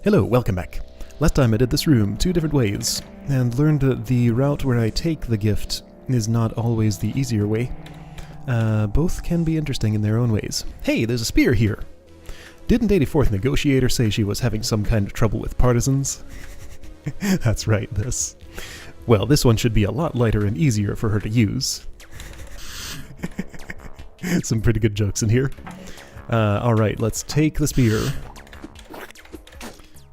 Hello, welcome back. Last time I did this room 2 different ways, and learned that the route where I take the gift is not always the easier way. Both can be interesting in their own ways. Hey, there's a spear here! Didn't 84th Negotiator say she was having some kind of trouble with Partisans? That's right, this. Well, this one should be a lot lighter and easier for her to use. Some pretty good jokes in here. Alright, let's take the spear.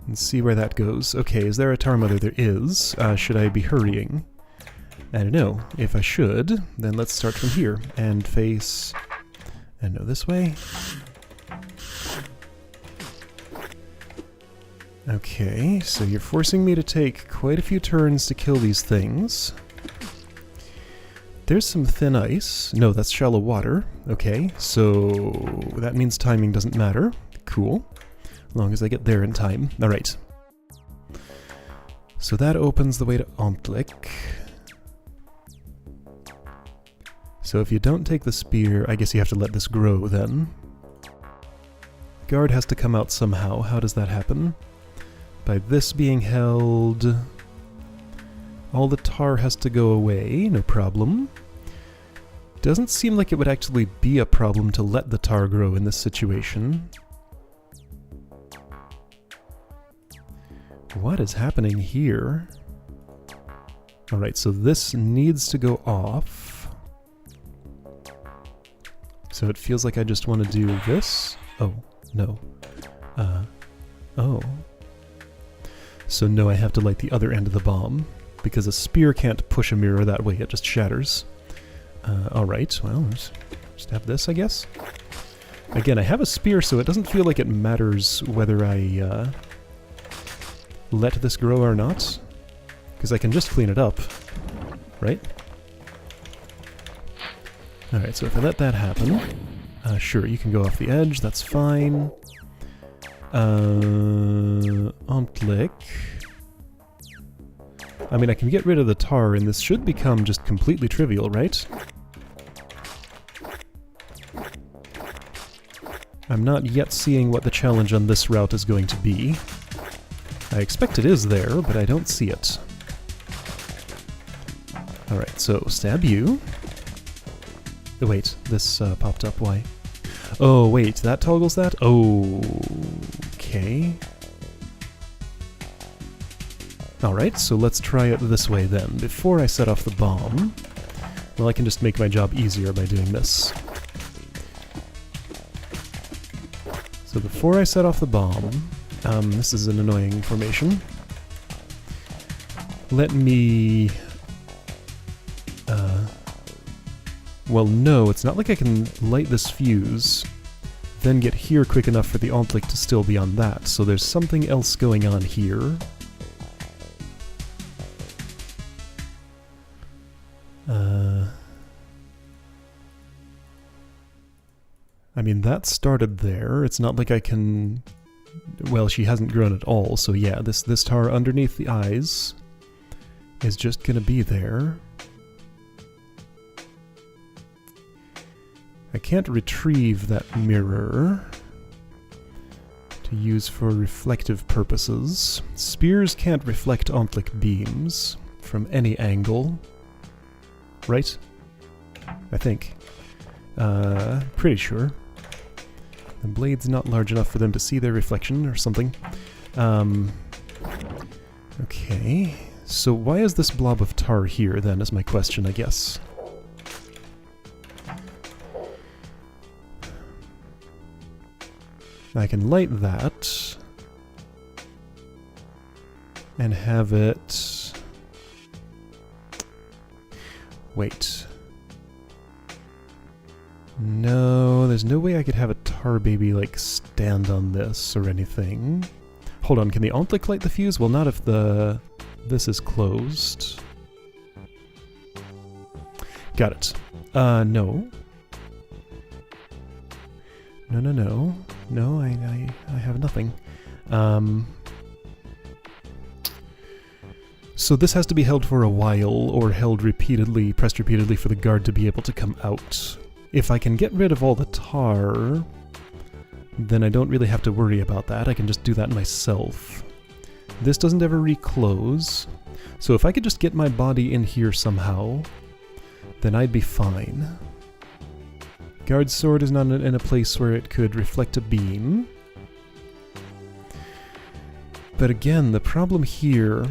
And see where that goes. Okay, is there a Tar Mother? There is. Should I be hurrying? I don't know. If I should, then let's start from here. And face... and no, this way. Okay, so you're forcing me to take quite a few turns to kill these things. There's some thin ice. No, that's shallow water. Okay, so that means timing doesn't matter. Cool. As long as I get there in time. Alright. So that opens the way to Ontlik. So if you don't take the spear, I guess you have to let this grow then. Guard has to come out somehow. How does that happen? By this being held... all the tar has to go away, no problem. Doesn't seem like it would actually be a problem to let the tar grow in this situation. What is happening here? Alright, so this needs to go off. So it feels like I just want to do this. Oh, no. Oh. So no, I have to light the other end of the bomb, because a spear can't push a mirror that way, it just shatters. Alright, well, just have this, I guess. Again, I have a spear, so it doesn't feel like it matters whether I let this grow or not, because I can just clean it up, right? Alright, so if I let that happen, sure, you can go off the edge, that's fine. Ontlik. I mean, I can get rid of the tar, and this should become just completely trivial, right? I'm not yet seeing what the challenge on this route is going to be. I expect it is there, but I don't see it. Alright, so stab you. Oh wait, this popped up, why? Oh wait, that toggles that? Oh, okay. Alright, so let's try it this way then. Before I set off the bomb, well, I can just make my job easier by doing this. So before I set off the bomb, this is an annoying formation. Let me... well, no, it's not like I can light this fuse, then get here quick enough for the Ontlik to still be on that, so there's something else going on here. I mean, that started there. It's not like I can... well, she hasn't grown at all, so yeah, this tar underneath the eyes is just gonna be there. I can't retrieve that mirror to use for reflective purposes. Spears can't reflect Ontlik beams from any angle. Right? I think. Pretty sure. The blade's not large enough for them to see their reflection or something. Okay. So why is this blob of tar here then, is my question, I guess. I can light that and have it... wait. No, there's no way I could have a tar baby, like, stand on this or anything. Hold on, can the Ontlik light the fuse? Well, not if this is closed. Got it. No. No. No, I have nothing. So this has to be held for a while, or held repeatedly, pressed repeatedly for the guard to be able to come out. If I can get rid of all the tar, then I don't really have to worry about that. I can just do that myself. This doesn't ever reclose. So if I could just get my body in here somehow, then I'd be fine. Guard sword is not in a place where it could reflect a beam. But again, the problem here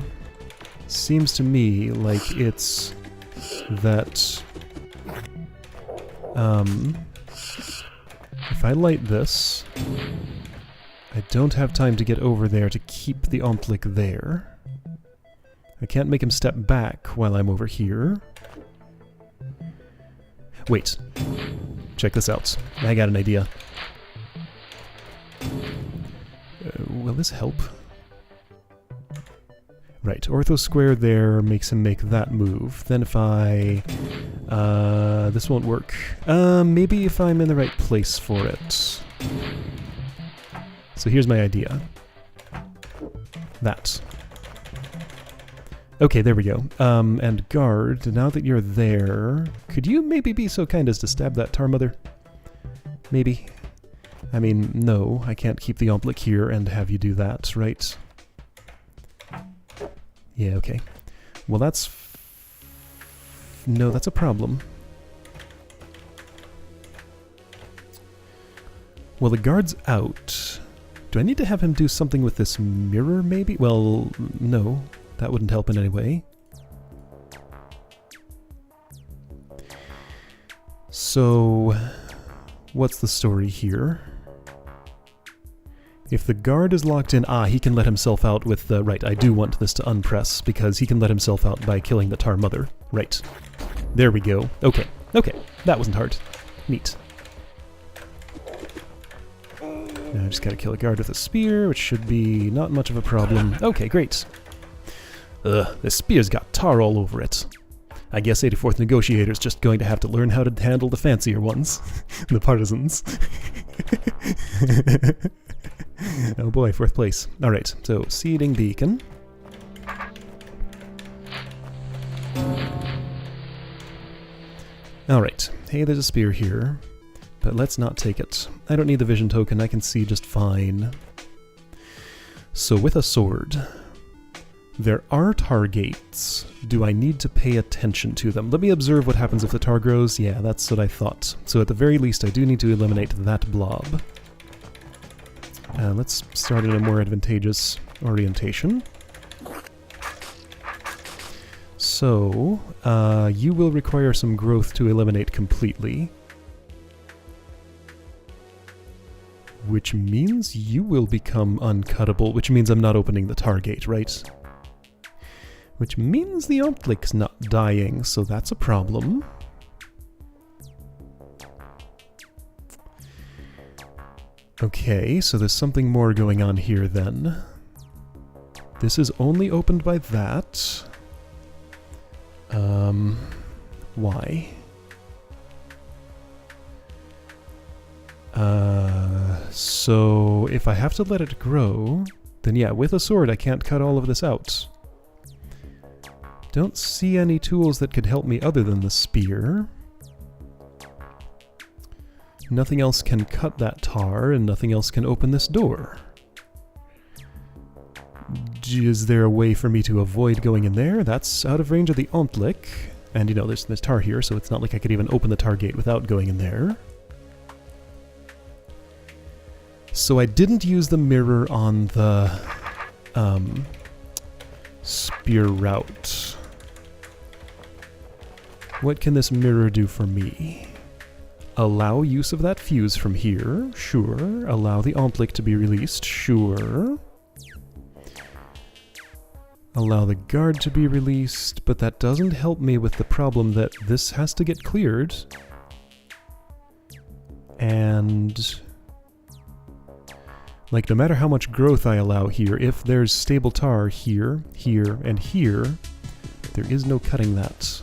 seems to me like it's that if I light this, I don't have time to get over there to keep the Omplic there. I can't make him step back while I'm over here. Wait. Check this out. I got an idea. Will this help? Right, ortho square there makes him make that move. Then if I... this won't work. Maybe if I'm in the right place for it. So here's my idea. That. Okay, there we go. And guard, now that you're there, could you maybe be so kind as to stab that Tar Mother? Maybe? I mean, no, I can't keep the Omplic here and have you do that, right? Yeah, okay. Well, that's... no, that's a problem. Well, the guard's out. Do I need to have him do something with this mirror, maybe? Well, no. That wouldn't help in any way. So, what's the story here? If the guard is locked in, he can let himself out with the... right, I do want this to unpress, because he can let himself out by killing the Tar Mother. Right. There we go. Okay, okay. That wasn't hard. Neat. Now I just gotta kill a guard with a spear, which should be not much of a problem. Okay, great. This spear's got tar all over it. I guess 84th Negotiator's just going to have to learn how to handle the fancier ones. The Partisans. Oh boy, 4th place. Alright, so seeding beacon. Alright, hey, there's a spear here, but let's not take it. I don't need the vision token, I can see just fine. So with a sword, there are tar gates. Do I need to pay attention to them? Let me observe what happens if the tar grows. Yeah, that's what I thought. So at the very least, I do need to eliminate that blob. Let's start in a more advantageous orientation. So, you will require some growth to eliminate completely. Which means you will become uncuttable, which means I'm not opening the tar gate, right? Which means the Omplic's not dying, so that's a problem. Okay, so there's something more going on here then. This is only opened by that. Why? So if I have to let it grow, then yeah, with a sword I can't cut all of this out. Don't see any tools that could help me other than the spear. Nothing else can cut that tar, and nothing else can open this door. Is there a way for me to avoid going in there? That's out of range of the Omplic. And you know, there's tar here, so it's not like I could even open the tar gate without going in there. So I didn't use the mirror on the spear route. What can this mirror do for me? Allow use of that fuse from here, sure. Allow the Omplic to be released, sure. Allow the guard to be released, but that doesn't help me with the problem that this has to get cleared. And... like, no matter how much growth I allow here, if there's stable tar here, here, and here, there is no cutting that.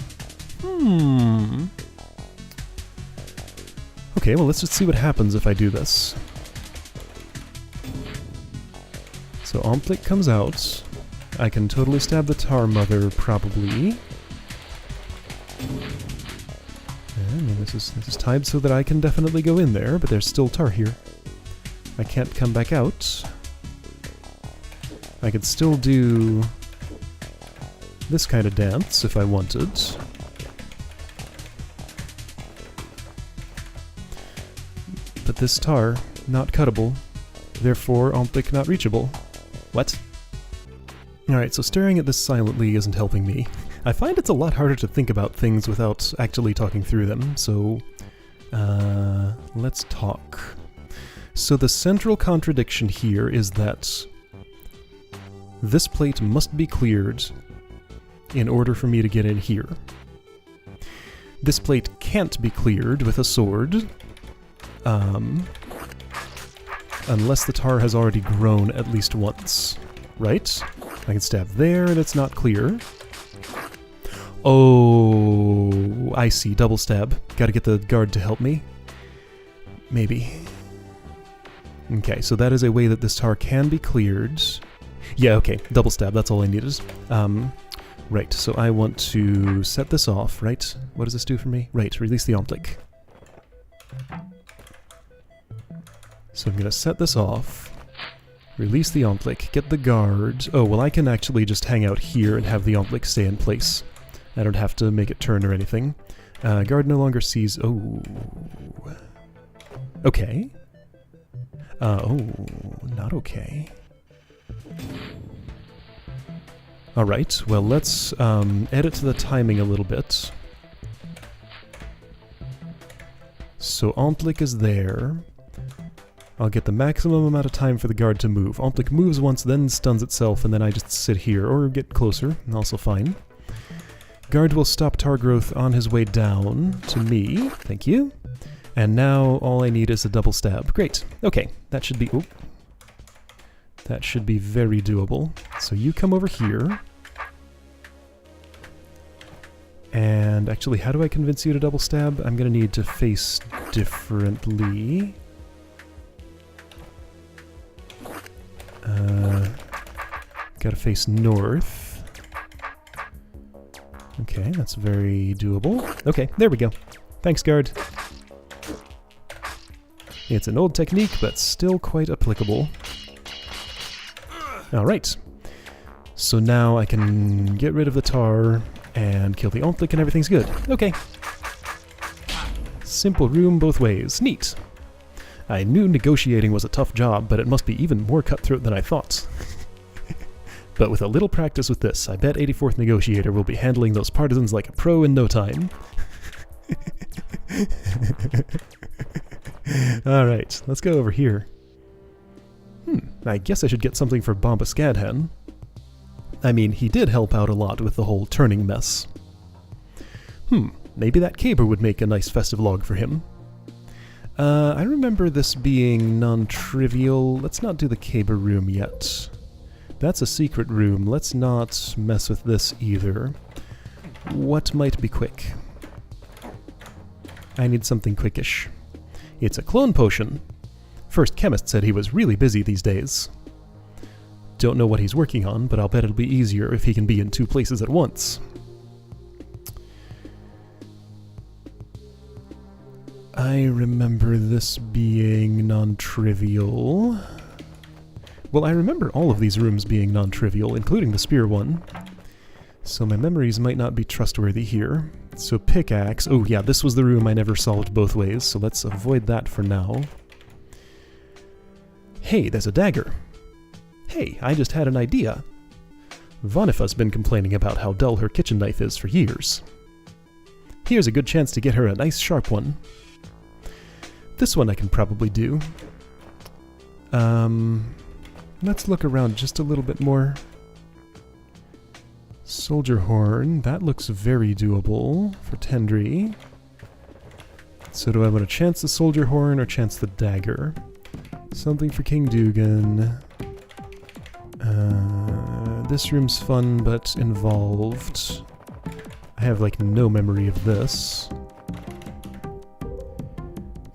Okay, well, let's just see what happens if I do this. So Omplic comes out. I can totally stab the Tar Mother, probably. I mean, this is timed so that I can definitely go in there, but there's still tar here. I can't come back out. I could still do this kind of dance if I wanted. But this tar, not cuttable, therefore Omplic not reachable. What? Alright, so staring at this silently isn't helping me. I find it's a lot harder to think about things without actually talking through them, so let's talk. So the central contradiction here is that this plate must be cleared in order for me to get in here. This plate can't be cleared with a sword, unless the tar has already grown at least once, right? I can stab there and it's not clear. Oh, I see, double stab. Gotta get the guard to help me. Maybe. Okay, so that is a way that this tar can be cleared. Yeah, okay, double stab, that's all I needed. Right, so I want to set this off, right? What does this do for me? Right, release the Omplic. So I'm gonna set this off, release the Omplic, get the guard. Oh, well I can actually just hang out here and have the Omplic stay in place. I don't have to make it turn or anything. Guard no longer sees... Oh. Okay. Oh, not okay. Alright, well let's edit the timing a little bit. So Omplic is there. I'll get the maximum amount of time for the guard to move. Omplic moves once, then stuns itself, and then I just sit here, or get closer, also fine. Guard will stop tar growth on his way down to me, thank you. And now all I need is a double stab. Great, okay, that should be... Oop. That should be very doable. So you come over here. And actually, how do I convince you to double stab? I'm gonna need to face differently. Gotta face north. Okay, that's very doable. Okay, there we go. Thanks, guard. It's an old technique, but still quite applicable. Alright. So now I can get rid of the tar and kill the Omplic and everything's good. Okay. Simple room both ways. Neat. I knew negotiating was a tough job, but it must be even more cutthroat than I thought. But with a little practice with this, I bet 84th Negotiator will be handling those partisans like a pro in no time. Alright, let's go over here. I guess I should get something for Bomba Scadhan. I mean, he did help out a lot with the whole turning mess. Maybe that caber would make a nice festive log for him. I remember this being non-trivial. Let's not do the caber room yet. That's a secret room. Let's not mess with this either. What might be quick? I need something quickish. It's a clone potion. First chemist said he was really busy these days. Don't know what he's working on, but I'll bet it'll be easier if he can be in two places at once. I remember this being non-trivial. Well, I remember all of these rooms being non-trivial, including the spear one. So my memories might not be trustworthy here. So pickaxe. Oh yeah, this was the room I never solved both ways, so let's avoid that for now. Hey, there's a dagger. Hey, I just had an idea. Vanifa's been complaining about how dull her kitchen knife is for years. Here's a good chance to get her a nice sharp one. This one I can probably do. Let's look around just a little bit more. Soldier horn, that looks very doable for Tendry. So do I want to chance the soldier horn or chance the dagger? Something for King Dugan. This room's fun but involved. I have like no memory of this.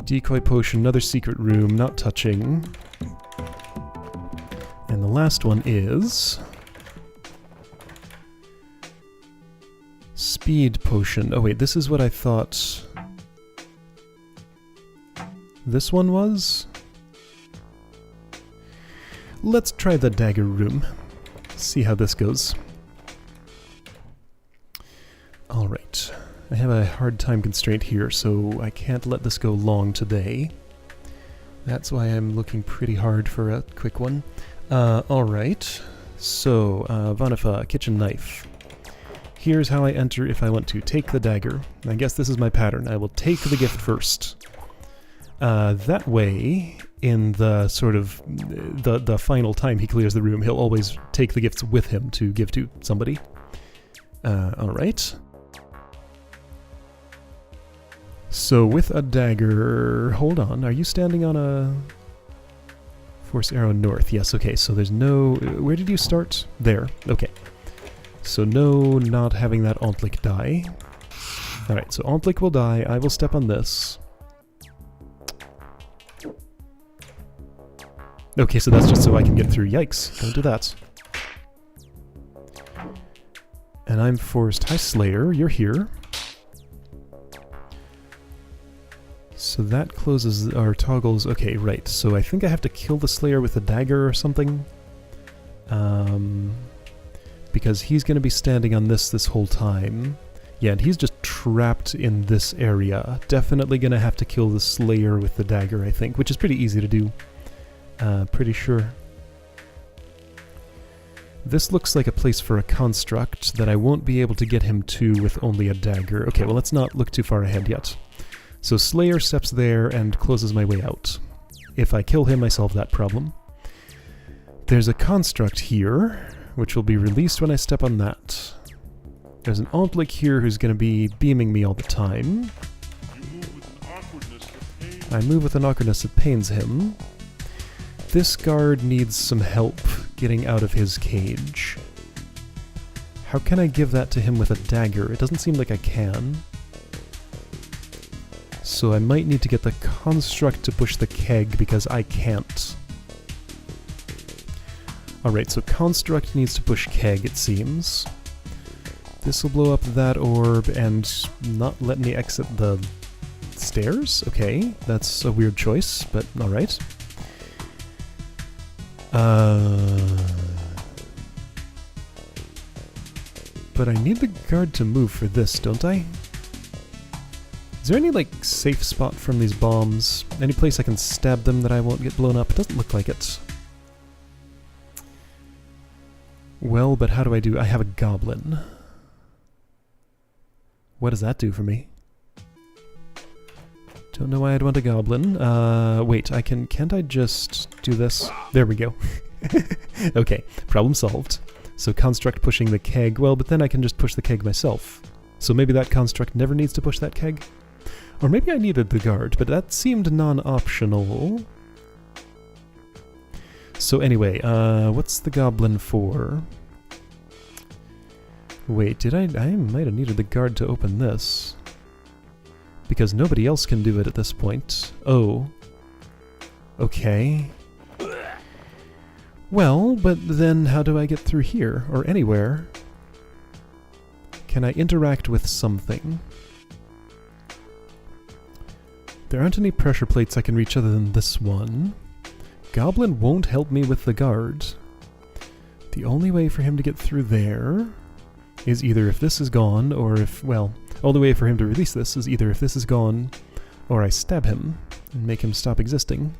Decoy potion, another secret room, not touching. And the last one is... Speed potion. Oh wait, this is what I thought... This one was? Let's try the dagger room. See how this goes. Alright. I have a hard time constraint here, so I can't let this go long today. That's why I'm looking pretty hard for a quick one. Alright. So, Vanifa, kitchen knife. Here's how I enter if I want to take the dagger. I guess this is my pattern. I will take the gift first. That way, in the sort of the final time he clears the room, he'll always take the gifts with him to give to somebody. Alright. So with a dagger... Hold on, are you standing on a... Force arrow north? Yes, okay, so there's no... Where did you start? There, okay. So no not having that Ontlik die. Alright, so Ontlik will die, I will step on this. Okay, so that's just so I can get through. Yikes, don't do that. And I'm forced... Hi Slayer, you're here. So that closes our toggles. Okay, right. So I think I have to kill the Slayer with a dagger or something. Because he's going to be standing on this whole time. Yeah, and he's just trapped in this area. Definitely going to have to kill the Slayer with the dagger, I think, which is pretty easy to do. Pretty sure. This looks like a place for a construct that I won't be able to get him to with only a dagger. Okay, well let's not look too far ahead yet. So Slayer steps there and closes my way out. If I kill him, I solve that problem. There's a construct here, which will be released when I step on that. There's an Ontlik here who's going to be beaming me all the time. I move with an awkwardness that pains him. This guard needs some help getting out of his cage. How can I give that to him with a dagger? It doesn't seem like I can. So I might need to get the construct to push the keg because I can't. Alright, so construct needs to push keg, it seems. This will blow up that orb and not let me exit the stairs? Okay, that's a weird choice, but alright. But I need the guard to move for this, don't I? Is there any, like, safe spot from these bombs? Any place I can stab them that I won't get blown up? It doesn't look like it. Well, but how do I do? I have a goblin. What does that do for me? Don't know why I'd want a goblin. Wait, can't I just do this? There we go. Okay, problem solved. So construct pushing the keg, well, but then I can just push the keg myself. So maybe that construct never needs to push that keg? Or maybe I needed the guard, but that seemed non-optional. So anyway, what's the goblin for? Wait, did I might have needed the guard to open this. Because nobody else can do it at this point. Oh. Okay. Well, but then how do I get through here? Or anywhere? Can I interact with something? There aren't any pressure plates I can reach other than this one. Goblin won't help me with the guard. The only way for him to get through there is either if this is gone, or if, well, only way for him to release this is either if this is gone, or I stab him and make him stop existing.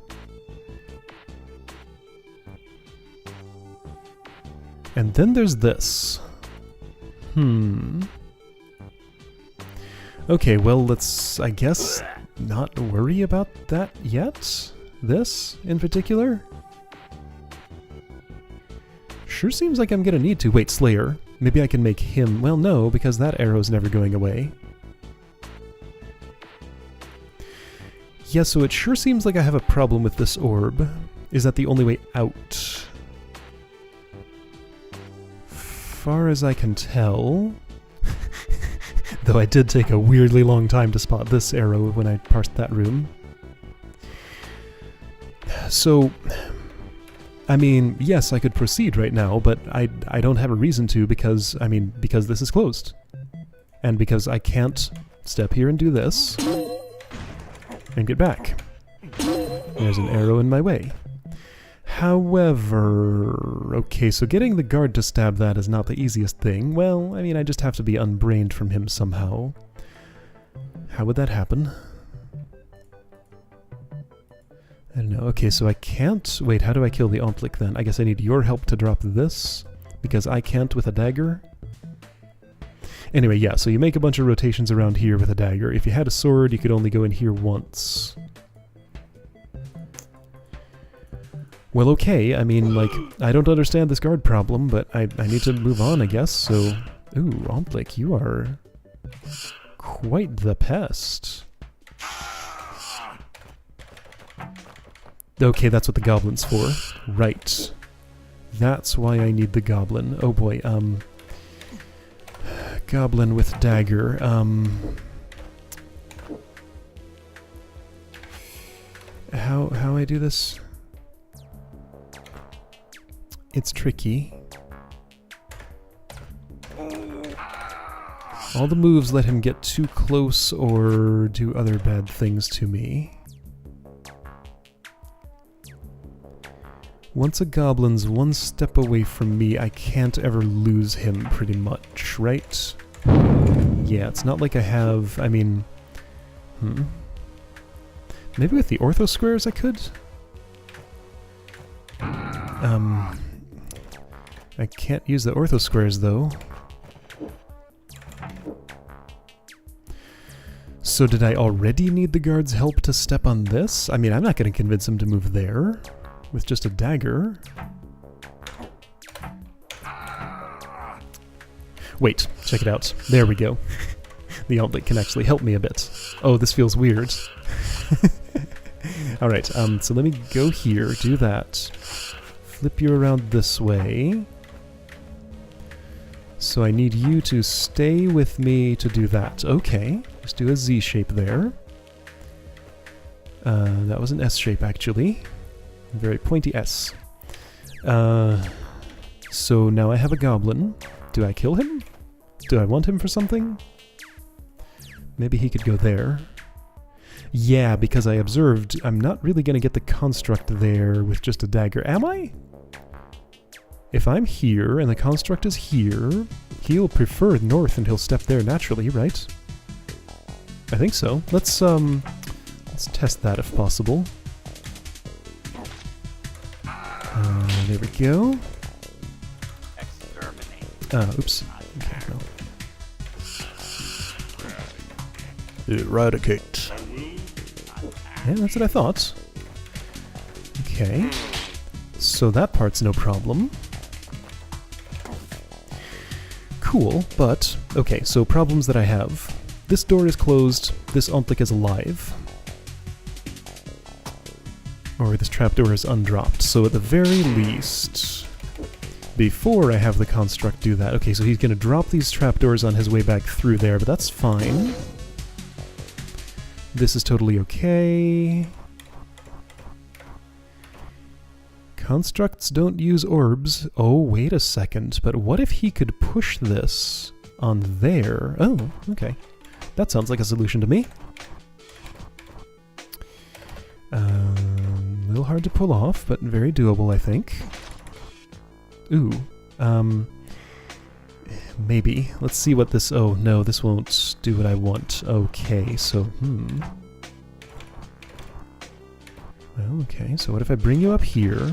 And then there's this. Okay, well, let's, I guess, not worry about that yet? This, in particular? Sure seems like I'm gonna need to. Wait, Slayer. Maybe I can make him... Well, no, because that arrow's never going away. Yeah, so it sure seems like I have a problem with this orb. Is that the only way out? Far as I can tell... Though I did take a weirdly long time to spot this arrow when I parsed that room. So... I mean, yes, I could proceed right now, but I don't have a reason to because this is closed. And because I can't step here and do this and get back. There's an arrow in my way. However... Okay, so getting the guard to stab that is not the easiest thing. Well, I mean, I just have to be unbrained from him somehow. How would that happen? I don't know. Okay, so I can't... Wait, how do I kill the Omplik then? I guess I need your help to drop this, because I can't with a dagger. Anyway, yeah, so you make a bunch of rotations around here with a dagger. If you had a sword, you could only go in here once. Well, okay, I mean, like, I don't understand this guard problem, but I need to move on, I guess, so... Ooh, Omplik, you are... quite the pest. Okay, that's what the goblin's for. Right. That's why I need the goblin. Oh boy, goblin with dagger, How I do this? It's tricky. All the moves let him get too close or do other bad things to me. Once a goblin's one step away from me, I can't ever lose him, pretty much, right? Yeah, it's not like I have... I mean... Maybe with the ortho squares I could? I can't use the ortho squares, though. So did I already need the guard's help to step on this? I mean, I'm not going to convince him to move there. With just a dagger. Wait, check it out. There we go. The Omplik can actually help me a bit. Oh, this feels weird. Alright, so let me go here, do that. Flip you around this way. So I need you to stay with me to do that. Okay, let's do a Z shape there. That was an S shape, actually. Very pointy S. So now I have a goblin. Do I kill him? Do I want him for something? Maybe he could go there. Yeah, because I observed I'm not really going to get the construct there with just a dagger. Am I? If I'm here and the construct is here, he'll prefer north and he'll step there naturally, right? I think so. Let's test that if possible. There we go. Oops. Okay, no. Eradicate. Yeah, that's what I thought. Okay. So that part's no problem. Cool, but... Okay, so problems that I have. This door is closed, this Omplik is alive. Or this trapdoor is undropped, so at the very least... Before I have the construct do that... Okay, so he's gonna drop these trapdoors on his way back through there, but that's fine. This is totally okay. Constructs don't use orbs. Oh, wait a second, but what if he could push this on there? Oh, okay. That sounds like a solution to me. A little hard to pull off, but very doable, I think. Ooh, maybe. Let's see what this... Oh, no, this won't do what I want. Okay, so, Well, okay, so what if I bring you up here?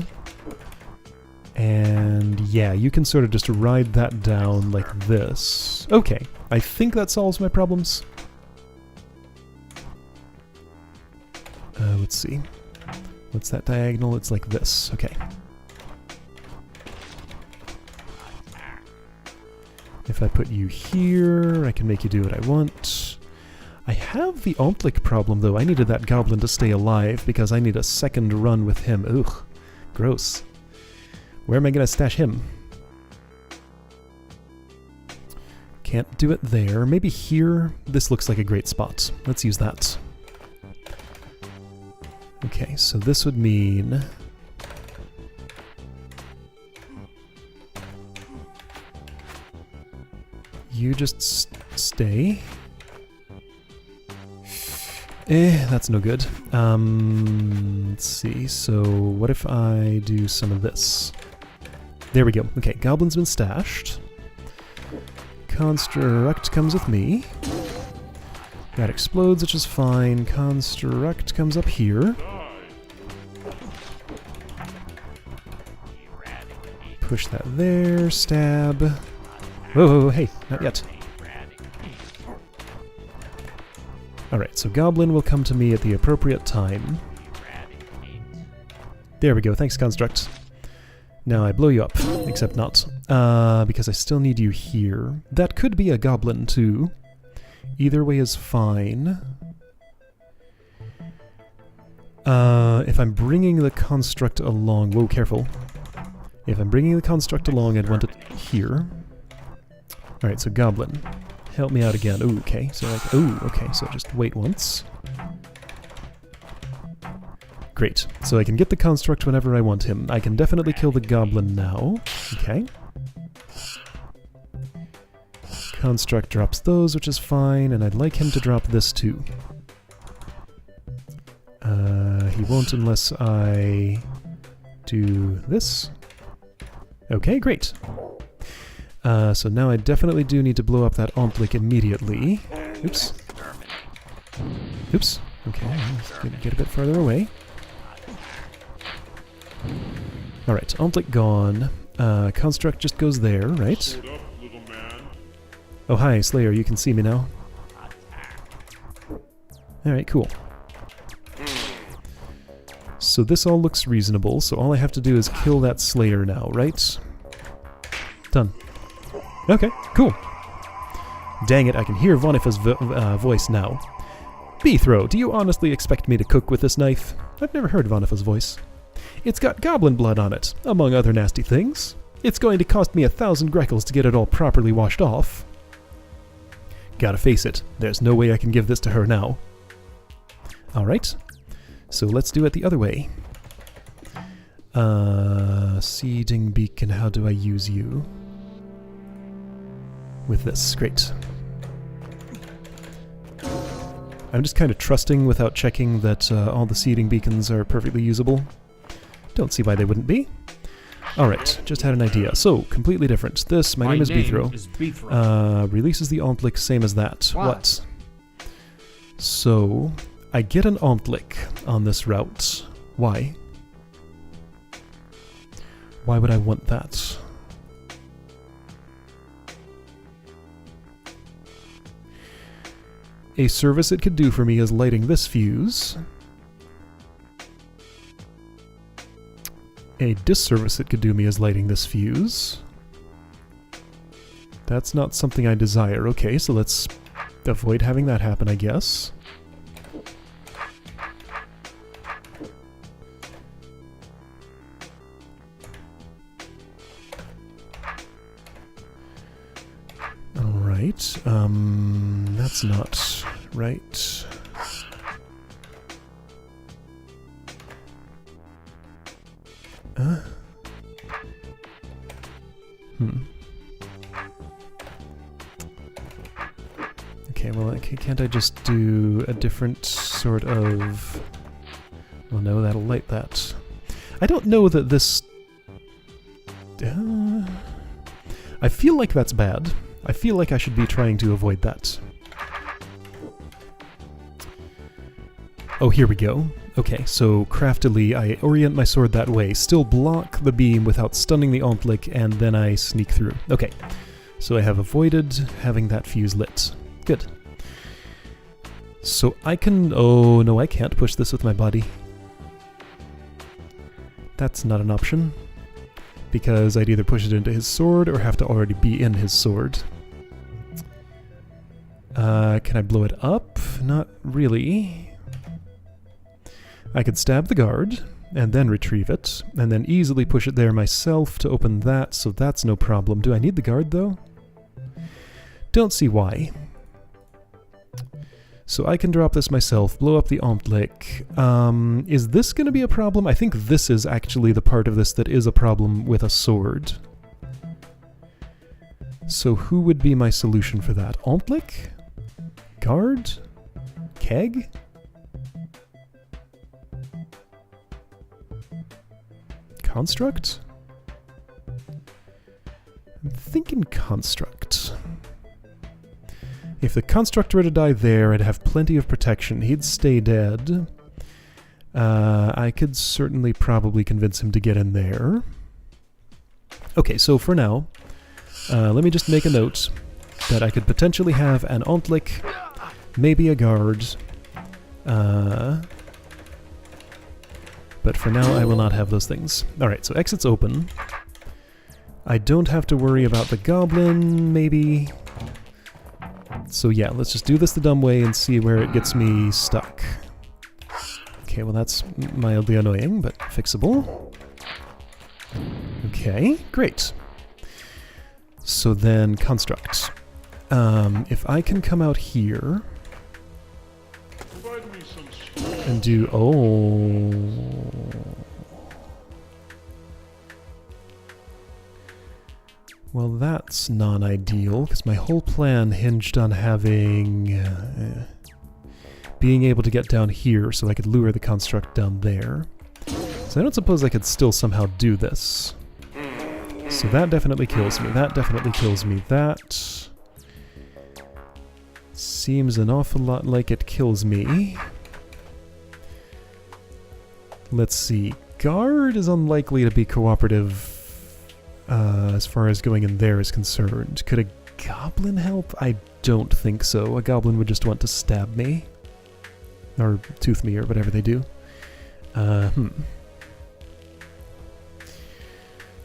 And yeah, you can sort of just ride that down like this. Okay, I think that solves my problems. Let's see. What's that diagonal? It's like this. Okay. If I put you here, I can make you do what I want. I have the Omplik problem, though. I needed that goblin to stay alive because I need a second run with him. Ugh. Gross. Where am I going to stash him? Can't do it there. Maybe here? This looks like a great spot. Let's use that. Okay, so this would mean... You just stay. That's no good. Let's see, so what if I do some of this? There we go. Okay, Goblin's been stashed. Construct comes with me. That explodes, which is fine. Construct comes up here. Push that there, stab. Whoa, hey, not yet. Alright, so Goblin will come to me at the appropriate time. There we go, thanks Construct. Now I blow you up, except not. Because I still need you here. That could be a Goblin too. Either way is fine. If I'm bringing the Construct along... Whoa, careful. If I'm bringing the Construct along, I'd want it here. Alright, so Goblin. Help me out again. Ooh, okay. So just wait once. Great. So I can get the Construct whenever I want him. I can definitely kill the Goblin now. Okay. Construct drops those, which is fine, and I'd like him to drop this too. He won't unless I do this. Okay, great. So now I definitely do need to blow up that Omplik immediately. Oops. Oops. Okay, let's get a bit farther away. Alright, Omplik gone. Construct just goes there, right? Oh hi, Slayer, you can see me now. Alright, cool. So this all looks reasonable, so all I have to do is kill that Slayer now, right? Done. Okay, cool. Dang it, I can hear Vonifa's voice now. Beethro, do you honestly expect me to cook with this knife? I've never heard Vonifa's voice. It's got goblin blood on it, among other nasty things. It's going to cost me 1,000 Greckles to get it all properly washed off. Gotta face it, there's no way I can give this to her now. Alright, so let's do it the other way. Seeding beacon, how do I use you? With this, great. I'm just kind of trusting without checking that all the seeding beacons are perfectly usable. Don't see why they wouldn't be. Alright, just had an idea. So, completely different. This, my name is Beethro. Releases the Omplik, same as that. What? So, I get an Omplik on this route. Why? Why would I want that? A service it could do for me is lighting this fuse. A disservice it could do me is lighting this fuse. That's not something I desire. Okay, so let's avoid having that happen, I guess. Alright, that's not right. Okay, well, can't I just do a different sort of... Well, no, that'll light that. I don't know that this... I feel like that's bad. I feel like I should be trying to avoid that. Oh, here we go. Okay, so craftily I orient my sword that way, still block the beam without stunning the Omplik, and then I sneak through. Okay, so I have avoided having that fuse lit. Good. So I can... Oh, no, I can't push this with my body. That's not an option, because I'd either push it into his sword or have to already be in his sword. Can I blow it up? Not really. I could stab the guard, and then retrieve it, and then easily push it there myself to open that, so that's no problem. Do I need the guard, though? Don't see why. So I can drop this myself, blow up the Omplik. Is this going to be a problem? I think this is actually the part of this that is a problem with a sword. So who would be my solution for that? Omplik? Guard? Keg? Construct? I'm thinking Construct. If the Construct were to die there, I'd have plenty of protection. He'd stay dead. I could certainly probably convince him to get in there. Okay, so for now, let me just make a note that I could potentially have an Ontlik, maybe a guard, but for now I will not have those things. Alright, so exit's open. I don't have to worry about the goblin, maybe. So yeah, let's just do this the dumb way and see where it gets me stuck. Okay, well that's mildly annoying, but fixable. Okay, great. So then, Construct. If I can come out here and do... Oh... Well, that's non-ideal, because my whole plan hinged on having... being able to get down here so I could lure the Construct down there. So I don't suppose I could still somehow do this. So that definitely kills me. That definitely kills me. That seems an awful lot like it kills me. Let's see. Guard is unlikely to be cooperative as far as going in there is concerned. Could a goblin help? I don't think so. A goblin would just want to stab me. Or tooth me, or whatever they do.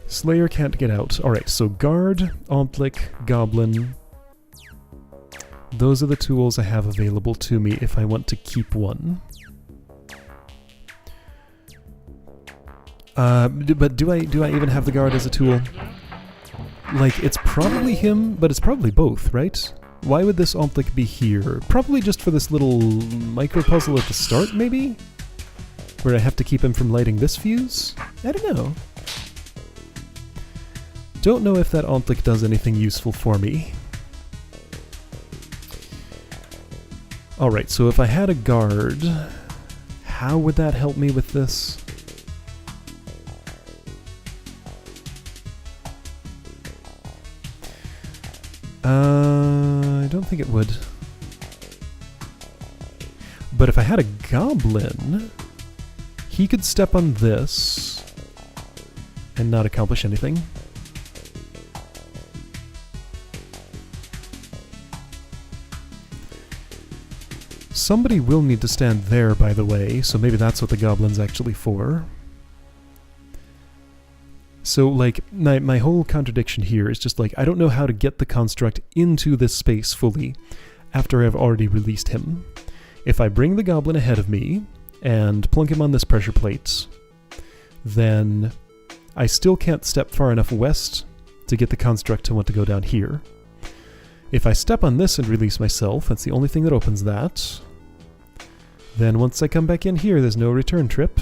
Slayer can't get out. Alright, so Guard, Ontlik, Goblin. Those are the tools I have available to me if I want to keep one. But do I even have the Guard as a tool? Like, it's probably him, but it's probably both, right? Why would this Ontlik be here? Probably just for this little micro-puzzle at the start, maybe? Where I have to keep him from lighting this fuse? I don't know. Don't know if that Ontlik does anything useful for me. Alright, so if I had a guard, how would that help me with this? I don't think it would. But if I had a goblin, he could step on this and not accomplish anything. Somebody will need to stand there, by the way, so maybe that's what the goblin's actually for. So, like, my whole contradiction here is just like, I don't know how to get the construct into this space fully after I've already released him. If I bring the goblin ahead of me and plunk him on this pressure plate, then I still can't step far enough west to get the construct to want to go down here. If I step on this and release myself, that's the only thing that opens that. Then once I come back in here, there's no return trip.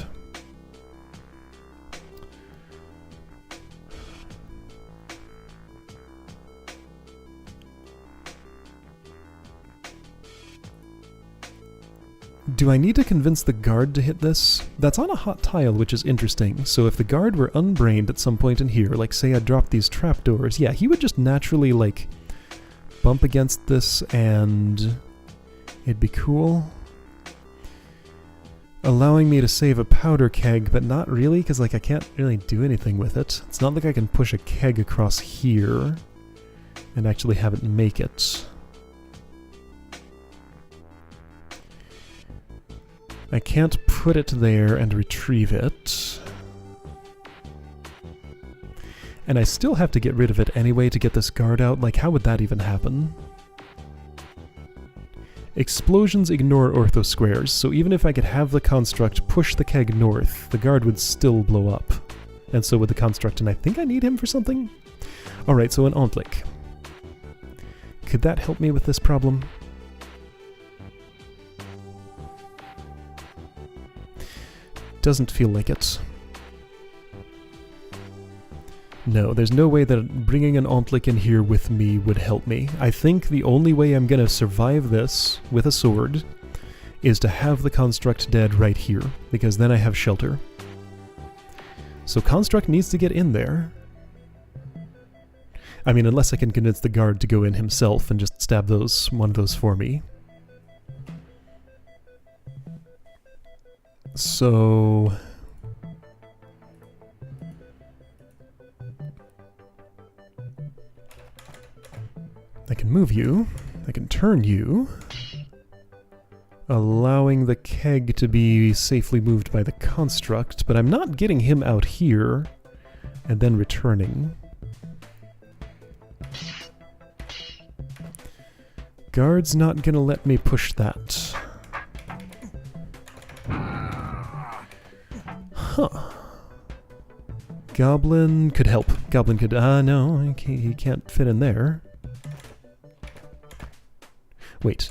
Do I need to convince the guard to hit this? That's on a hot tile, which is interesting. So if the guard were unbrained at some point in here, like say I dropped these trapdoors, yeah, he would just naturally, like, bump against this and it'd be cool. Allowing me to save a powder keg, but not really, because, like, I can't really do anything with it. It's not like I can push a keg across here and actually have it make it. I can't put it there and retrieve it. And I still have to get rid of it anyway to get this guard out. Like, how would that even happen? Explosions ignore ortho squares, so even if I could have the construct push the keg north, the guard would still blow up. And so would the construct, and I think I need him for something? Alright, so an Ontlik. Could that help me with this problem? Doesn't feel like it. No, there's no way that bringing an Ontlik in here with me would help me. I think the only way I'm gonna survive this with a sword is to have the construct dead right here, because then I have shelter. So Construct needs to get in there. I mean, unless I can convince the guard to go in himself and just stab one of those for me. So... I can move you. I can turn you. Allowing the keg to be safely moved by the construct, but I'm not getting him out here and then returning. Guard's not gonna let me push that. Huh. Goblin could help. Goblin could... no, he can't fit in there. Wait.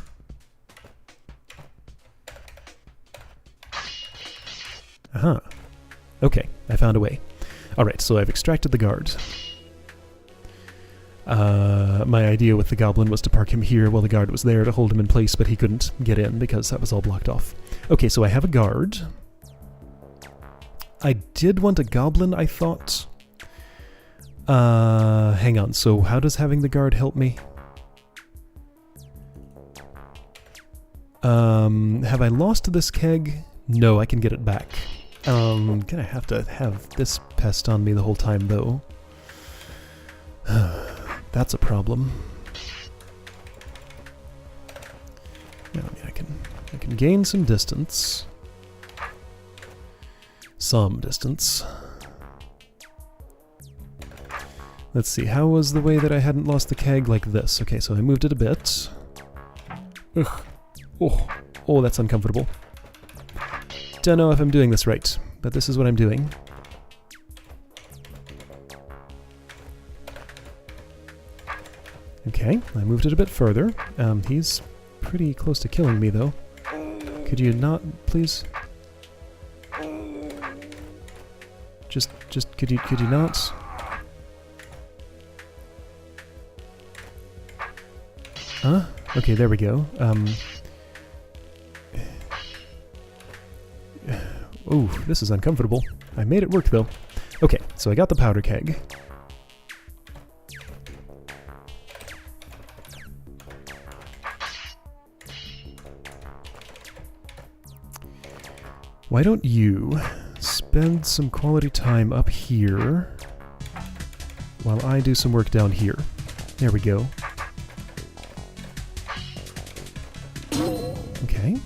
Aha. Okay, I found a way. Alright, so I've extracted the guard. My idea with the goblin was to park him here while the guard was there to hold him in place, but he couldn't get in because that was all blocked off. Okay, so I have a guard. I did want a goblin, I thought. Hang on, so how does having the guard help me? Have I lost this keg? No, I can get it back. Gonna have to have this pest on me the whole time, though. That's a problem. Yeah, I mean, I can gain some distance. Some distance. Let's see, how was the way that I hadn't lost the keg? Like this. Okay, so I moved it a bit. Ugh. Oh, that's uncomfortable. Don't know if I'm doing this right, but this is what I'm doing. Okay, I moved it a bit further. He's pretty close to killing me, though. Could you not, please? Just could you not? Huh? Okay, there we go. Ooh, this is uncomfortable. I made it work, though. Okay, so I got the powder keg. Why don't you spend some quality time up here while I do some work down here? There we go. Okay.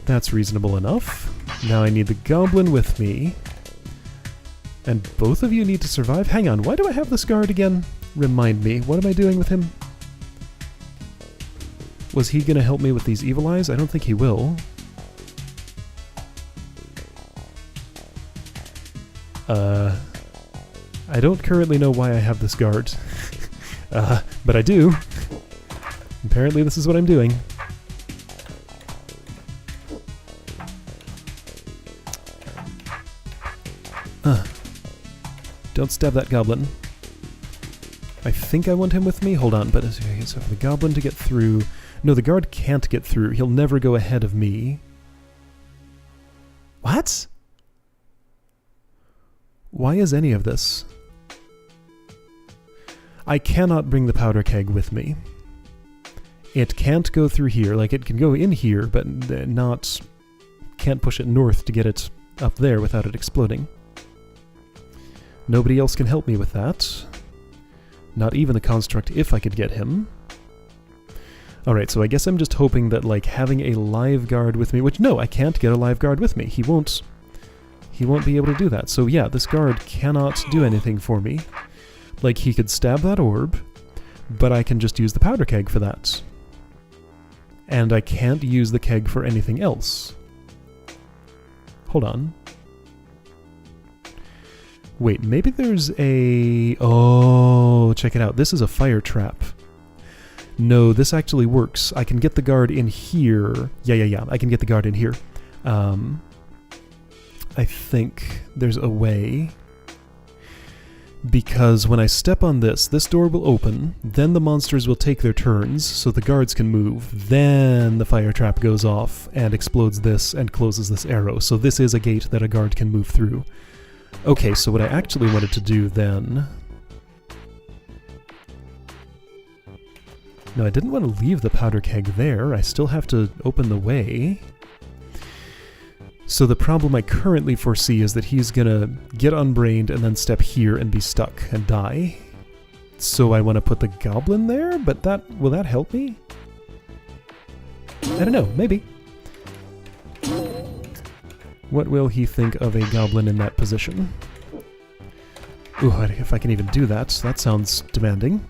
That's reasonable enough. Now I need the goblin with me. And both of you need to survive? Hang on, why do I have this guard again? Remind me, what am I doing with him? Was he gonna help me with these evil eyes? I don't think he will. I don't currently know why I have this guard. But I do. Apparently this is what I'm doing. Don't stab that goblin. I think I want him with me. Hold on, but so for the goblin to get through... No, the guard can't get through. He'll never go ahead of me. What? Why is any of this? I cannot bring the powder keg with me. It can't go through here. Like, it can go in here, but not... Can't push it north to get it up there without it exploding. Nobody else can help me with that. Not even the construct if I could get him. Alright, so I guess I'm just hoping that, like, having a live guard with me... Which, no, I can't get a live guard with me. He won't be able to do that. So yeah, this guard cannot do anything for me. Like, he could stab that orb, but I can just use the powder keg for that. And I can't use the keg for anything else. Hold on. Wait, maybe there's a... Oh, check it out. This is a fire trap. No, this actually works. I can get the guard in here. Yeah. I can get the guard in here. I think there's a way. Because when I step on this door will open, then the monsters will take their turns, so the guards can move, then the fire trap goes off and explodes this and closes this arrow. So this is a gate that a guard can move through. Okay, so what I actually wanted to do then... No, I didn't want to leave the powder keg there. I still have to open the way. So the problem I currently foresee is that he's gonna get unbrained and then step here and be stuck and die. So I want to put the goblin there, but will that help me? I don't know, maybe. What will he think of a goblin in that position? Ooh, if I can even do that, that sounds demanding.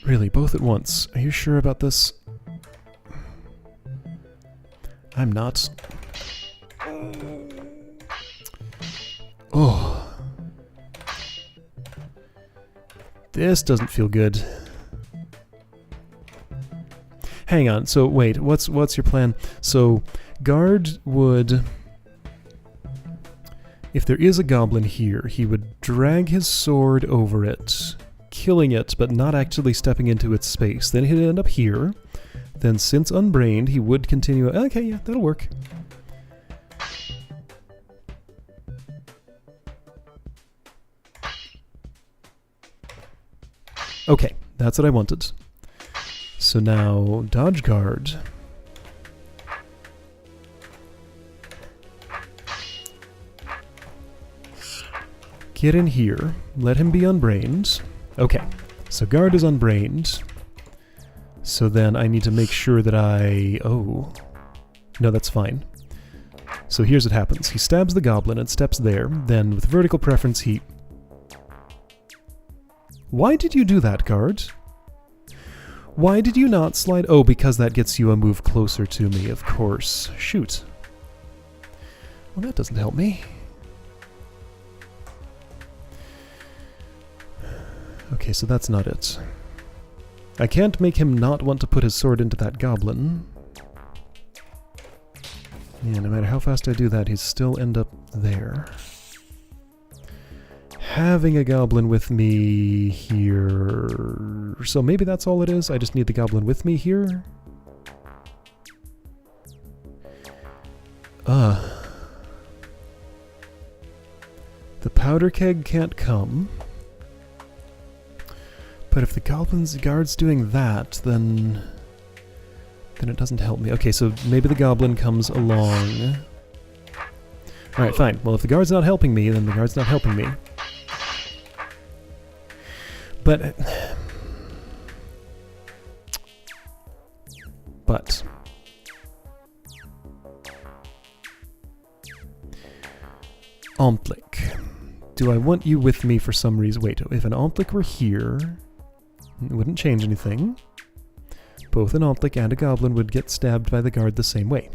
Really, both at once. Are you sure about this? I'm not. Oh. This doesn't feel good. Hang on, so wait, what's your plan? So, guard would... If there is a goblin here, he would drag his sword over it, killing it, but not actually stepping into its space. Then he'd end up here. Then, since unbrained, he would continue... Okay, yeah, that'll work. Okay, that's what I wanted. So now, dodge guard. Get in here. Let him be unbrained. Okay, so guard is unbrained. So then I need to make sure that I... Oh. No, that's fine. So here's what happens. He stabs the goblin and steps there. Then with vertical preference he... Why did you do that, guard? Why did you not slide... Oh, because that gets you a move closer to me, of course. Shoot. Well, that doesn't help me. Okay, so that's not it. I can't make him not want to put his sword into that goblin. Yeah, no matter how fast I do that, he'd still end up there. Having a goblin with me here... So maybe that's all it is? I just need the goblin with me here? The powder keg can't come. But if the goblin's guard's doing that, then it doesn't help me. Okay, so maybe the goblin comes along. Alright, fine. Well, if the guard's not helping me, then the guard's not helping me. But... Omplik. Do I want you with me for some reason? Wait, if an Omplik were here, it wouldn't change anything. Both an Omplik and a goblin would get stabbed by the guard the same way.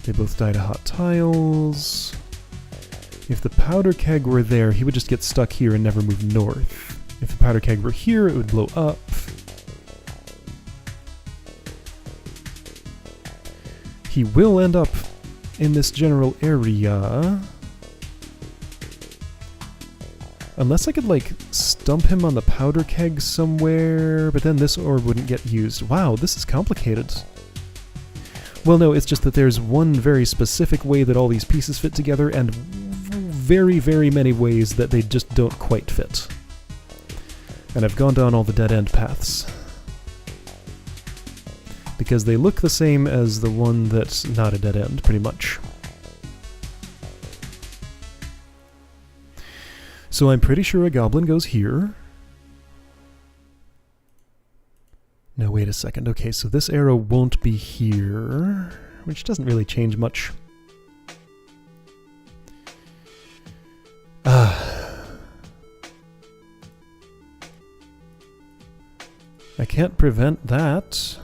They both die to hot tiles. If the powder keg were there, he would just get stuck here and never move north. If the powder keg were here, it would blow up. He will end up in this general area. Unless I could, like, stump him on the powder keg somewhere, but then this orb wouldn't get used. Wow, this is complicated. Well, no, it's just that there's one very specific way that all these pieces fit together, and very, very many ways that they just don't quite fit. And I've gone down all the dead-end paths. Because they look the same as the one that's not a dead end, pretty much. So I'm pretty sure a goblin goes here. No, wait a second. Okay, so this arrow won't be here, which doesn't really change much. I can't prevent that.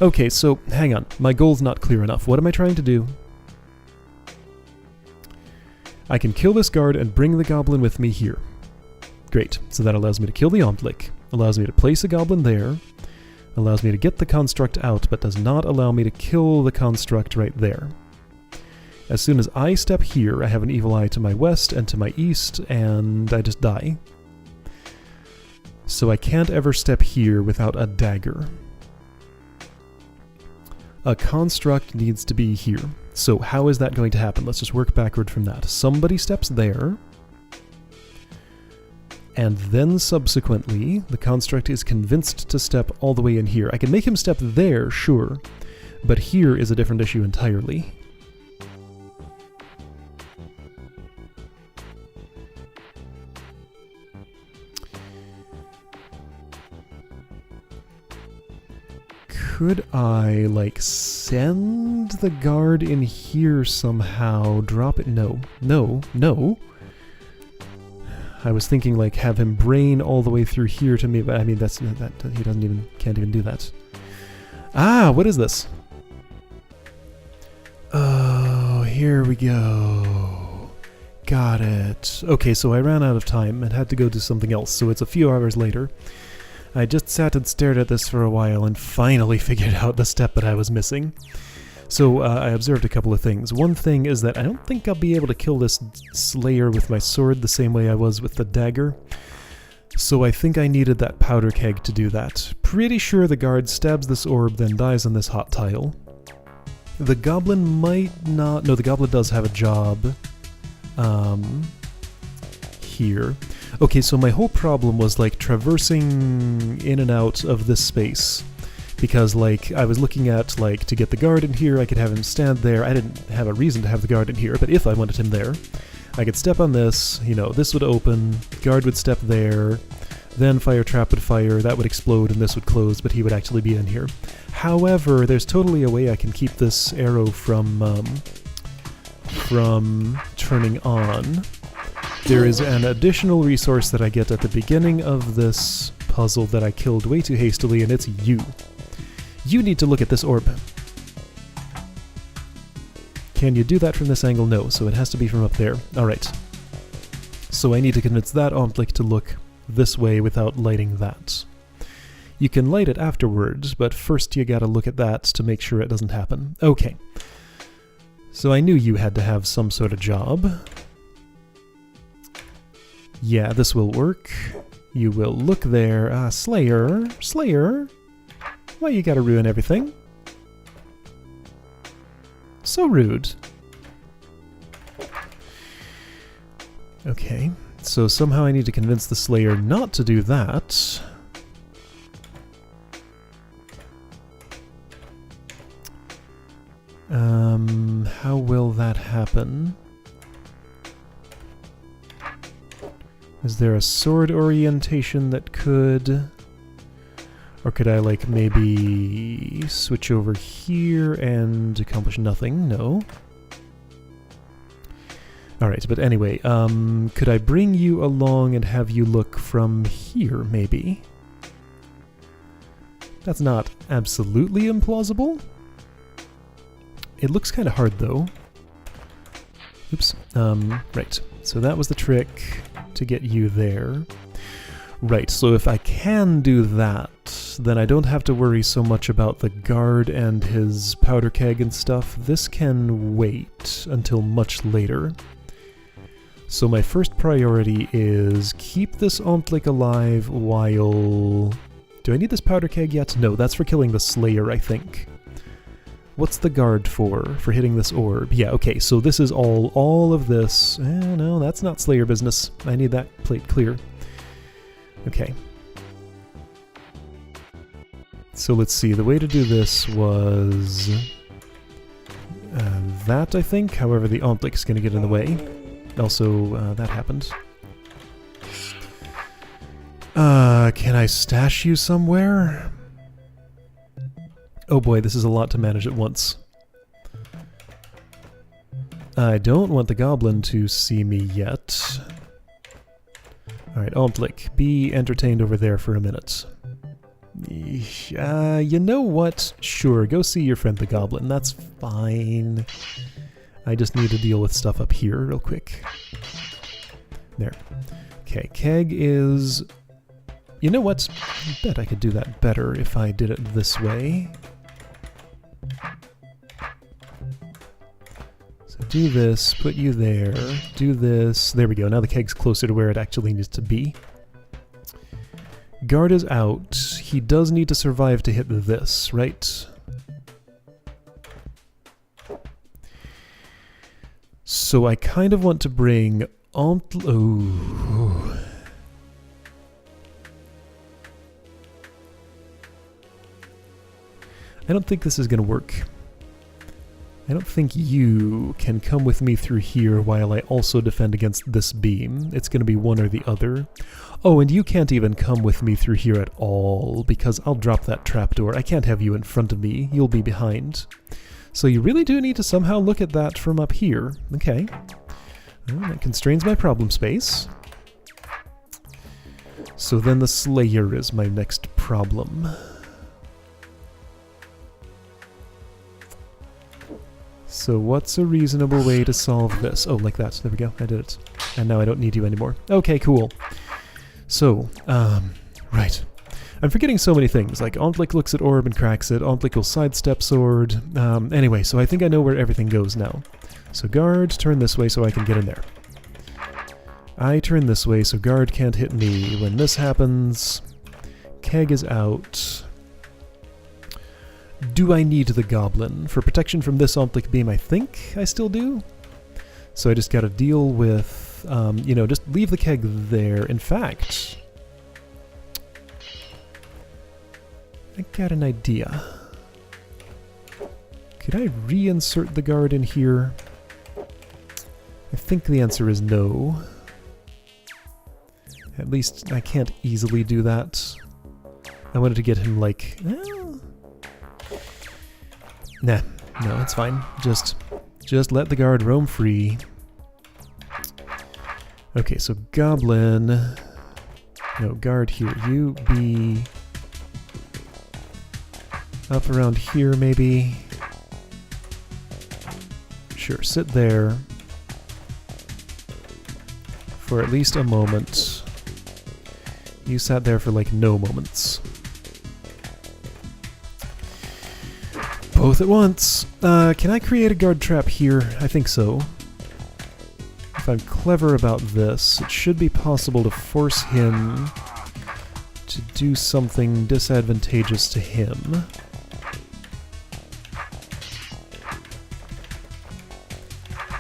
Okay, so hang on. My goal's not clear enough. What am I trying to do? I can kill this guard and bring the goblin with me here. Great. So that allows me to kill the Omplik, allows me to place a goblin there, Allows me to get the construct out, but does not allow me to kill the construct right there. As soon as I step here, I have an evil eye to my west and to my east, and I just die. So I can't ever step here without a dagger. A construct needs to be here. So how is that going to happen? Let's just work backward from that. Somebody steps there, and then subsequently, the construct is convinced to step all the way in here. I can make him step there, sure, but here is a different issue entirely. Could I, like, send the guard in here somehow? Drop it? No. No. No. I was thinking, like, have him brain all the way through here to me, but I mean, that's that he can't even do that. Ah, what is this? Oh, here we go. Got it. Okay, so I ran out of time and had to go do something else, so it's a few hours later. I just sat and stared at this for a while and finally figured out the step that I was missing. So I observed a couple of things. One thing is that I don't think I'll be able to kill this Slayer with my sword the same way I was with the dagger. So I think I needed that powder keg to do that. Pretty sure the guard stabs this orb, then dies on this hot tile. The goblin might not... No, the goblin does have a job here. Okay, so my whole problem was, like, traversing in and out of this space. Because, like, I was looking at, like, to get the guard in here, I could have him stand there. I didn't have a reason to have the guard in here, but if I wanted him there, I could step on this, you know, this would open, guard would step there, then fire trap would fire, that would explode, and this would close, but he would actually be in here. However, there's totally a way I can keep this arrow from turning on. There is an additional resource that I get at the beginning of this puzzle that I killed way too hastily, and it's you. You need to look at this orb. Can you do that from this angle? No, so it has to be from up there. Alright. So I need to convince that Omplic to look this way without lighting that. You can light it afterwards, but first you gotta look at that to make sure it doesn't happen. Okay. So I knew you had to have some sort of job. Yeah, this will work. You will look there. Slayer. Slayer? Why you gotta ruin everything? So rude. Okay, so somehow I need to convince the Slayer not to do that. How will that happen? Is there a sword orientation that could... Or could I, like, maybe switch over here and accomplish nothing? No. Alright, but anyway, could I bring you along and have you look from here, maybe? That's not absolutely implausible. It looks kind of hard, though. Oops. Right. So that was the trick to get you there. Right, so if I can do that, then I don't have to worry so much about the guard and his powder keg and stuff. This can wait until much later. So my first priority is keep this Omplic alive while... Do I need this powder keg yet? No, that's for killing the Slayer, I think. What's the guard for? For hitting this orb? Yeah, okay, so this is all of this. No, that's not Slayer business. I need that plate clear. Okay. So let's see, the way to do this was... that, I think. However, the Omplic is going to get in the way. Also, that happened. Can I stash you somewhere? Oh boy, this is a lot to manage at once. I don't want the goblin to see me yet. Alright, Omplic, be entertained over there for a minute. You know what? Sure, go see your friend the goblin, that's fine. I just need to deal with stuff up here real quick. There. Okay, keg is You know what? I bet I could do that better if I did it this way. So do this, put you there, do this. There we go. Now the keg's closer to where it actually needs to be. Guard is out. He does need to survive to hit this, right? So I kind of want to bring oh. I don't think this is going to work. I don't think you can come with me through here while I also defend against this beam. It's going to be one or the other. Oh, and you can't even come with me through here at all, because I'll drop that trapdoor. I can't have you in front of me. You'll be behind. So you really do need to somehow look at that from up here. Okay. Well, that constrains my problem space. So then the Slayer is my next problem. So what's a reasonable way to solve this? Oh, like that. There we go. I did it. And now I don't need you anymore. Okay, cool. So, right. I'm forgetting so many things, like Ontlik looks at orb and cracks it, Ontlik will sidestep sword. Anyway, so I think I know where everything goes now. So guard, turn this way so I can get in there. I turn this way so guard can't hit me. When this happens, keg is out. Do I need the goblin? For protection from this Ontlik beam, I think I still do. So I just gotta deal with, you know, just leave the keg there. In fact, I got an idea. Could I reinsert the guard in here? I think the answer is no. At least I can't easily do that. I wanted to get him like... Nah, no, it's fine. Just let the guard roam free. Okay, so goblin... No, guard here. You be... up around here, maybe. Sure, sit there. For at least a moment. You sat there for like no moments. Both at once. Can I create a guard trap here? I think so. If I'm clever about this, it should be possible to force him to do something disadvantageous to him.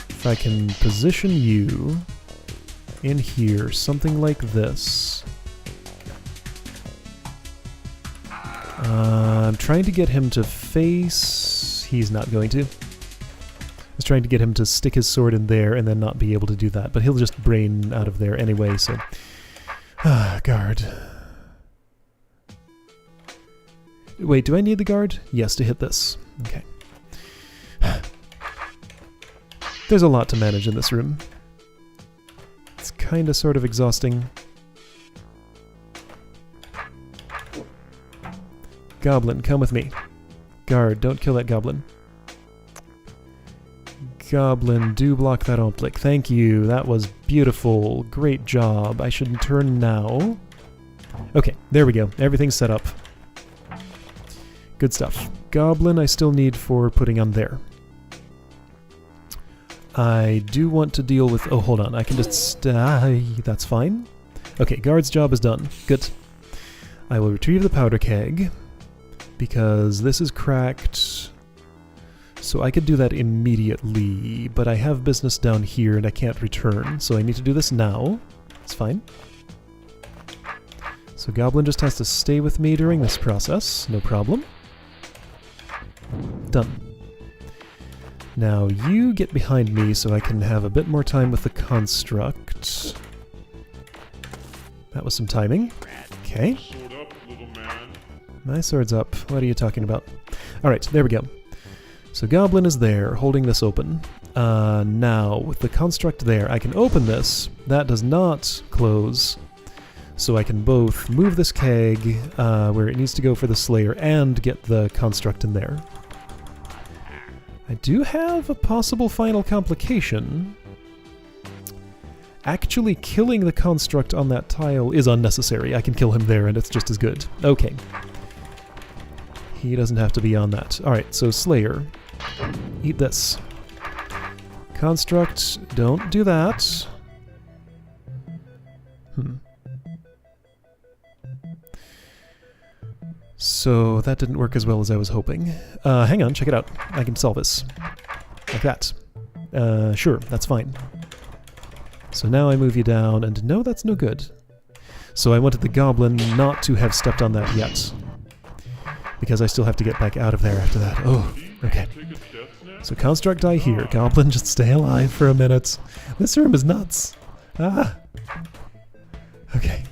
If I can position you in here, something like this. I'm trying to get him to face... He's not going to. I was trying to get him to stick his sword in there and then not be able to do that, but he'll just brain out of there anyway, so... guard. Wait, do I need the guard? Yes, to hit this. Okay. There's a lot to manage in this room. It's kinda sort of exhausting. Goblin, come with me. Guard, don't kill that goblin. Goblin, do block that Ontlik. Thank you, that was beautiful. Great job. I should turn now. Okay, there we go. Everything's set up. Good stuff. Goblin I still need for putting on there. I do want to deal with... Oh, hold on. I can just... that's fine. Okay, guard's job is done. Good. I will retrieve the powder keg, because this is cracked. So I could do that immediately, but I have business down here and I can't return, so I need to do this now. It's fine. So Goblin just has to stay with me during this process. No problem. Done. Now you get behind me so I can have a bit more time with the construct. That was some timing. Okay. My sword's up. What are you talking about? Alright, there we go. So Goblin is there, holding this open. Now, with the construct there, I can open this. That does not close. So I can both move this keg where it needs to go for the Slayer and get the construct in there. I do have a possible final complication. Actually killing the construct on that tile is unnecessary. I can kill him there and it's just as good. Okay. He doesn't have to be on that. Alright, so Slayer. Eat this. Construct, don't do that. So that didn't work as well as I was hoping. Hang on, check it out. I can solve this. Like that. Sure, that's fine. So now I move you down, and no, that's no good. So I wanted the goblin not to have stepped on that yet. Because I still have to get back out of there after that. Oh, okay. So construct die here. Goblin, just stay alive for a minute. This room is nuts. Ah! Okay.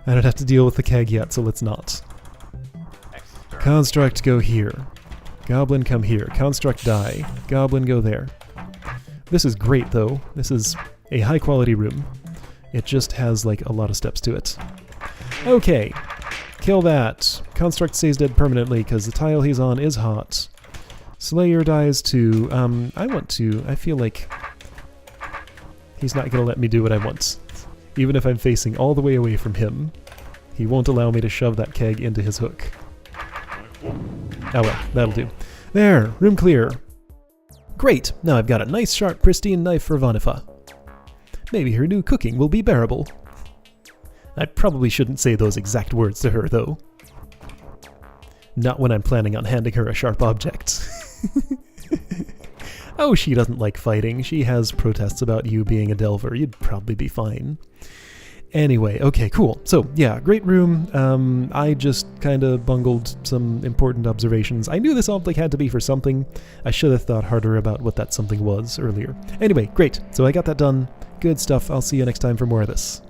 I don't have to deal with the keg yet, so let's not. Construct, go here. Goblin, come here. Construct, die. Goblin, go there. This is great, though. This is a high-quality room. It just has, like, a lot of steps to it. Okay. Kill that. Construct stays dead permanently, because the tile he's on is hot. Slayer dies too. I feel like he's not going to let me do what I want. Even if I'm facing all the way away from him, he won't allow me to shove that keg into his hook. Oh well, that'll do. There, room clear. Great, now I've got a nice sharp pristine knife for Vanifa. Maybe her new cooking will be bearable. I probably shouldn't say those exact words to her, though. Not when I'm planning on handing her a sharp object. Oh, she doesn't like fighting. She has protests about you being a delver. You'd probably be fine. Anyway, okay, cool. So, yeah, great room. I just kind of bungled some important observations. I knew this object had to be for something. I should have thought harder about what that something was earlier. Anyway, great. So I got that done. Good stuff. I'll see you next time for more of this.